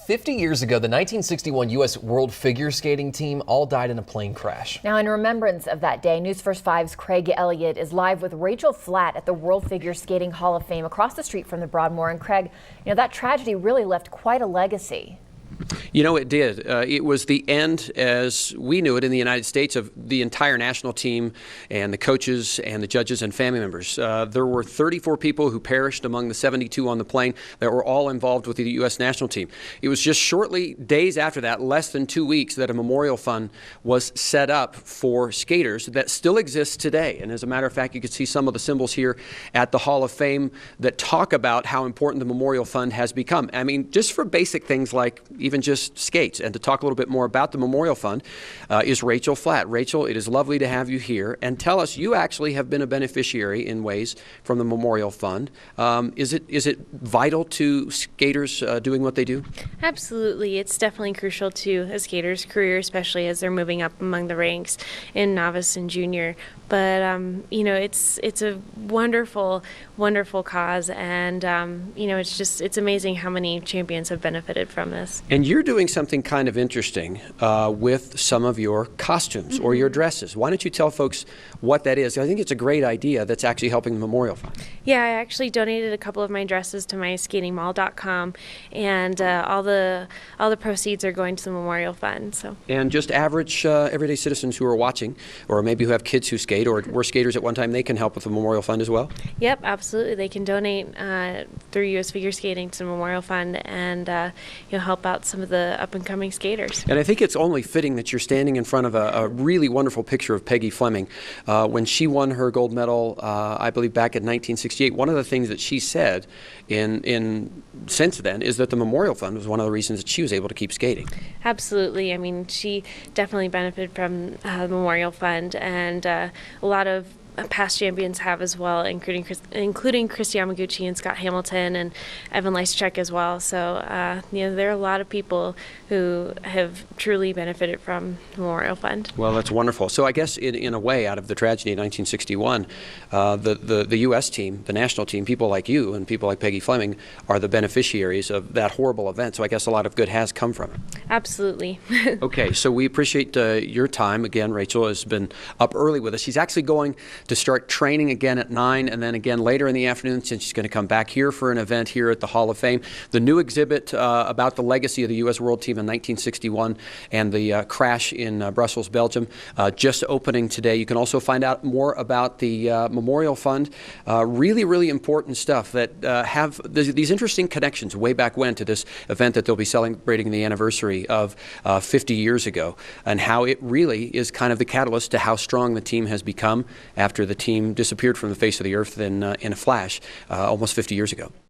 50 years ago, the 1961 U.S. World Figure Skating team all died in a plane crash. Now, in remembrance of that day, News First 5's Craig Eliot is live with Rachael Flatt at the World Figure Skating Hall of Fame across the street from the Broadmoor. And Craig, that tragedy really left quite a legacy. You know, it did. It was the end, as we knew it in the United States, of the entire national team and the coaches and the judges and family members. There were 34 people who perished among the 72 on the plane that were all involved with the U.S. national team. It was just shortly days after that, less than 2 weeks, that a memorial fund was set up for skaters that still exists today. And as a matter of fact, you can see some of the symbols here at the Hall of Fame that talk about how important the memorial fund has become. I mean, just for basic things like even just skates. And to talk a little bit more about the Memorial Fund is Rachael Flatt. Rachael, it is lovely to have you here. And tell us, you actually have been a beneficiary in ways from the Memorial Fund. Is it vital to skaters doing what they do? Absolutely. It's definitely crucial to a skater's career, especially as they're moving up among the ranks in novice and junior. But it's a wonderful, wonderful cause, and it's amazing how many champions have benefited from this. And you're doing something kind of interesting with some of your costumes or your dresses. Why don't you tell folks what that is? I think it's a great idea that's actually helping the Memorial Fund. Yeah, I actually donated a couple of my dresses to myskatingmall.com, and all the proceeds are going to the Memorial Fund. So. And just average everyday citizens who are watching, or maybe who have kids who skate or were skaters at one time, they can help with the Memorial Fund as well? Yep, absolutely. They can donate through U.S. Figure Skating to the Memorial Fund, and help out some of the up-and-coming skaters. And I think it's only fitting that you're standing in front of a really wonderful picture of Peggy Fleming. When she won her gold medal, I believe back in 1968, one of the things that she said since then is that the Memorial Fund was one of the reasons that she was able to keep skating. Absolutely. I mean, she definitely benefited from the Memorial Fund, and a lot of past champions have as well, including Kristi Yamaguchi and Scott Hamilton and Evan Lyschuk as well. So there are a lot of people who have truly benefited from the Memorial Fund. Well, that's wonderful. So I guess in a way, out of the tragedy of 1961, the U.S. team, the national team, people like you and people like Peggy Fleming are the beneficiaries of that horrible event. So I guess a lot of good has come from it. Absolutely. Okay, so we appreciate your time. Again, Rachael has been up early with us. She's actually going to start training again at 9, and then again later in the afternoon, since she's going to come back here for an event here at the Hall of Fame. The new exhibit about the legacy of the U.S. World Team in 1961 and the crash in Brussels, Belgium, just opening today. You can also find out more about the Memorial Fund. Really, really important stuff that have these interesting connections way back when to this event that they'll be celebrating the anniversary of 50 years ago, and how it really is kind of the catalyst to how strong the team has become after the team disappeared from the face of the earth in a flash almost 50 years ago.